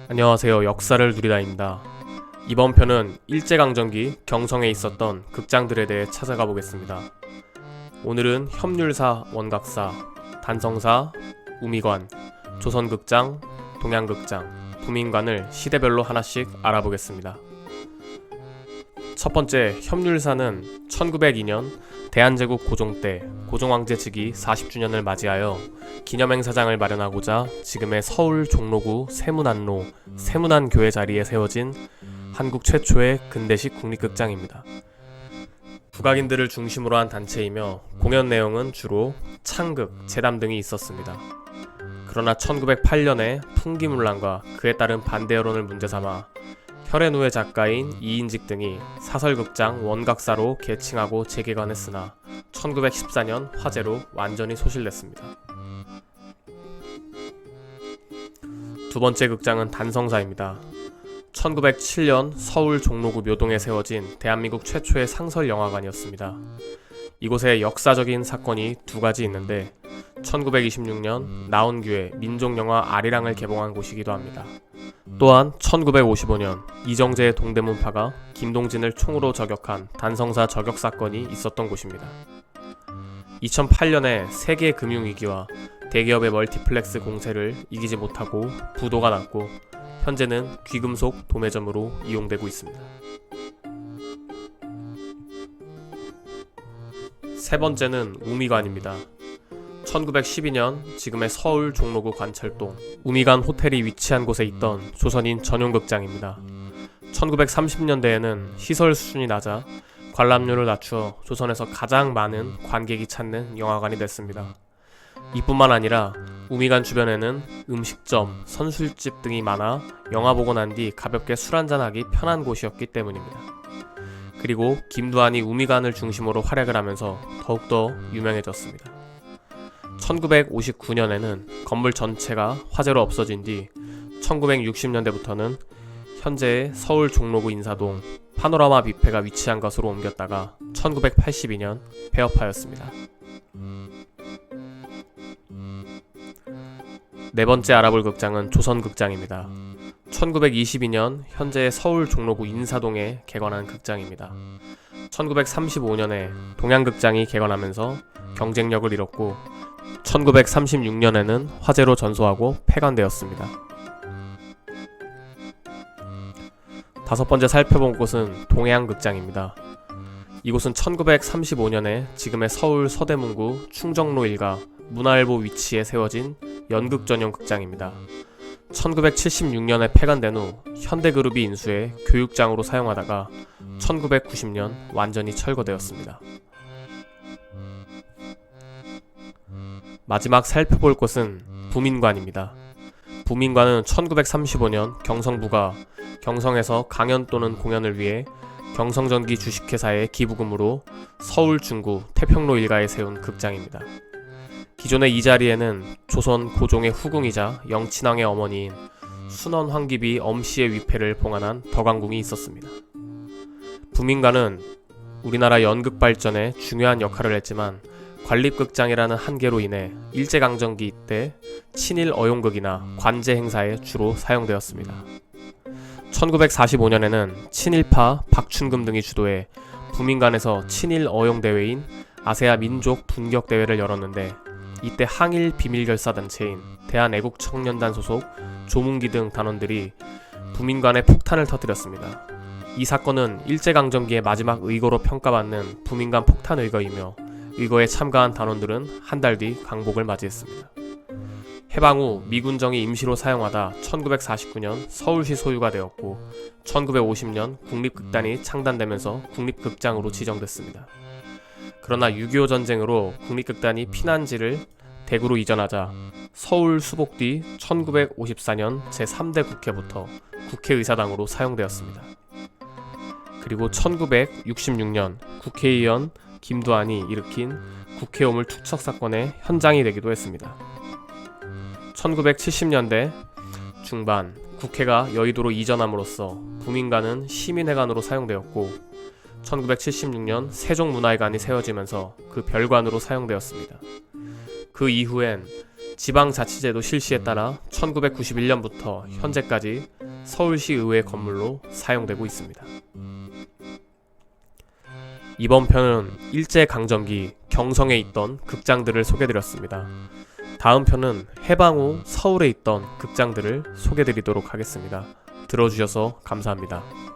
안녕하세요. 역사를 누리다입니다. 이번 편은 일제강점기 경성에 있었던 극장들에 대해 찾아가 보겠습니다. 오늘은 협률사, 원각사, 단성사, 우미관, 조선극장, 동양극장, 부민관을 시대별로 하나씩 알아보겠습니다. 첫 번째, 협률사는 1902년 대한제국 고종 때 고종황제 즉위 40주년을 맞이하여 기념행사장을 마련하고자 지금의 서울 종로구 세문안로 세문안교회 자리에 세워진 한국 최초의 근대식 국립극장입니다. 국악인들을 중심으로 한 단체이며 공연 내용은 주로 창극, 재담 등이 있었습니다. 그러나 1908년에 풍기문란과 그에 따른 반대 여론을 문제삼아 혈의노예 작가인 이인직 등이 사설극장 원각사로 개칭하고 재개관했으나 1914년 화재로 완전히 소실됐습니다. 두 번째 극장은 단성사입니다. 1907년 서울 종로구 묘동에 세워진 대한민국 최초의 상설 영화관이었습니다. 이곳에 역사적인 사건이 두 가지 있는데 1926년 나온규의 민족영화 아리랑을 개봉한 곳이기도 합니다. 또한 1955년 이정재의 동대문파가 김동진을 총으로 저격한 단성사 저격 사건이 있었던 곳입니다. 2008년에 세계 금융위기와 대기업의 멀티플렉스 공세를 이기지 못하고 부도가 났고 현재는 귀금속 도매점으로 이용되고 있습니다. 세 번째는 우미관입니다. 1912년 지금의 서울 종로구 관철동 우미관 호텔이 위치한 곳에 있던 조선인 전용극장입니다. 1930년대에는 시설 수준이 낮아 관람료를 낮추어 조선에서 가장 많은 관객이 찾는 영화관이 됐습니다. 이뿐만 아니라 우미관 주변에는 음식점, 선술집 등이 많아 영화 보고 난 뒤 가볍게 술 한잔하기 편한 곳이었기 때문입니다. 그리고 김두한이 우미관을 중심으로 활약을 하면서 더욱더 유명해졌습니다. 1959년에는 건물 전체가 화재로 없어진 뒤 1960년대부터는 현재의 서울 종로구 인사동 파노라마 뷔페가 위치한 것으로 옮겼다가 1982년 폐업하였습니다. 네 번째 알아볼 극장은 조선극장입니다. 1922년 현재의 서울 종로구 인사동에 개관한 극장입니다. 1935년에 동양극장이 개관하면서 경쟁력을 잃었고 1936년에는 화재로 전소하고 폐관되었습니다. 다섯 번째 살펴본 곳은 동해안극장입니다. 이곳은 1935년에 지금의 서울 서대문구 충정로 일가 문화일보 위치에 세워진 연극 전용 극장입니다. 1976년에 폐관된 후 현대그룹이 인수해 교육장으로 사용하다가 1990년 완전히 철거되었습니다. 마지막 살펴볼 곳은 부민관입니다. 부민관은 1935년 경성부가 경성에서 강연 또는 공연을 위해 경성전기 주식회사의 기부금으로 서울 중구 태평로 일가에 세운 극장입니다. 기존의 이 자리에는 조선 고종의 후궁이자 영친왕의 어머니인 순원 황기비 엄씨의 위패를 봉안한 덕왕궁이 있었습니다. 부민관은 우리나라 연극 발전에 중요한 역할을 했지만 관립극장이라는 한계로 인해 일제강점기 때 친일 어용극이나 관제 행사에 주로 사용되었습니다. 1945년에는 친일파 박춘금 등이 주도해 부민관에서 친일 어용대회인 아세아 민족 분격대회를 열었는데 이때 항일 비밀결사단체인 대한애국청년단 소속 조문기 등 단원들이 부민관에 폭탄을 터뜨렸습니다. 이 사건은 일제강점기의 마지막 의거로 평가받는 부민관 폭탄 의거이며 의거에 참가한 단원들은 한 달 뒤 광복을 맞이했습니다. 해방 후 미군정이 임시로 사용하다 1949년 서울시 소유가 되었고 1950년 국립극단이 창단되면서 국립극장으로 지정됐습니다. 그러나 6.25 전쟁으로 국립극단이 피난지를 대구로 이전하자 서울 수복 뒤 1954년 제3대 국회부터 국회의사당으로 사용되었습니다. 그리고 1966년 국회의원 김두한이 일으킨 국회오물 투척 사건의 현장이 되기도 했습니다. 1970년대 중반 국회가 여의도로 이전함으로써 부민관은 시민회관으로 사용되었고 1976년 세종문화회관이 세워지면서 그 별관으로 사용되었습니다. 그 이후엔 지방자치제도 실시에 따라 1991년부터 현재까지 서울시 의회 건물로 사용되고 있습니다. 이번 편은 일제강점기 경성에 있던 극장들을 소개드렸습니다. 다음 편은 해방 후 서울에 있던 극장들을 소개드리도록 하겠습니다. 들어주셔서 감사합니다.